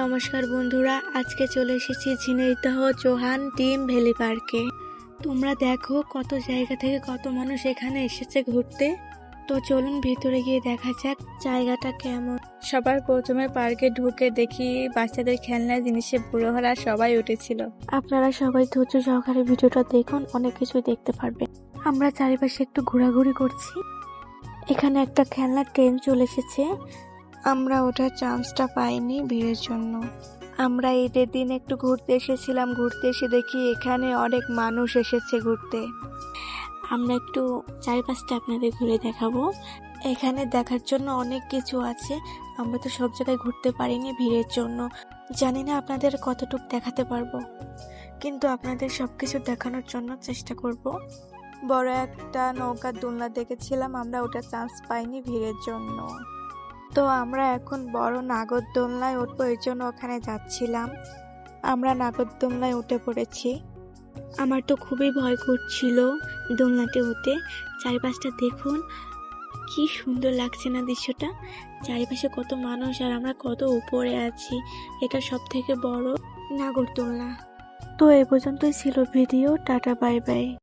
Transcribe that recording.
নমস্কার বন্ধুরা, আজকে চলে এসেছি ঝিনাইদহ চৌহান টিম ভ্যালি পার্কে। তোমরা দেখো কত জায়গা থেকে কত মানুষ এখানে এসেছে ঘুরতে। তো চলুন ভেতরে গিয়ে দেখা যাক জায়গাটা কেমন। সবার প্রথমে পার্কে ঢুকে দেখি বাচ্চাদের খেলনা জিনিসে বুড়োরা সবাই উঠেছিল। আপনারা সবাই ধৈর্য সহকারে ভিডিওটা দেখুন, অনেক কিছু দেখতে পারবেন। আমরা চারিপাশে একটু ঘোরাঘুরি করছি। এখানে একটা খেলনা ট্রেন চলে এসেছে। আমরা ওঠার চান্সটা পাইনি ভিড়ের জন্য। আমরা ঈদের দিন একটু ঘুরতে এসেছিলাম, ঘুরতে এসে দেখি এখানে অনেক মানুষ এসেছে ঘুরতে। আমরা একটু চারিপাশটা আপনাদের ঘুরে দেখাবো। এখানে দেখার জন্য অনেক কিছু আছে, আমরা তো সব জায়গায় ঘুরতে পারিনি ভিড়ের জন্য। জানি না আপনাদের কতটুকু দেখাতে পারবো, কিন্তু আপনাদের সবকিছু দেখানোর জন্য চেষ্টা করব। বড় একটা নৌকার দোলনা দেখেছিলাম, আমরা ওটার চান্স পাইনি ভিড়ের জন্য। তো আমরা এখন বড় নাগরদোলনায় উঠবো, এর জন্য ওখানে যাচ্ছিলাম। আমরা নাগরদোলনায় উঠে পড়েছি। আমার তো খুবই ভয় করছিল দোলনাতে উঠে। চারিপাশটা দেখুন, কি সুন্দর লাগছে না দৃশ্যটা। চারিপাশে কত মানুষ আর আমরা কত উপরে আছি। এটা সব থেকে বড় নাগরদোলনা। তো এ পর্যন্তই ছিল ভিডিও। Tata, bye bye.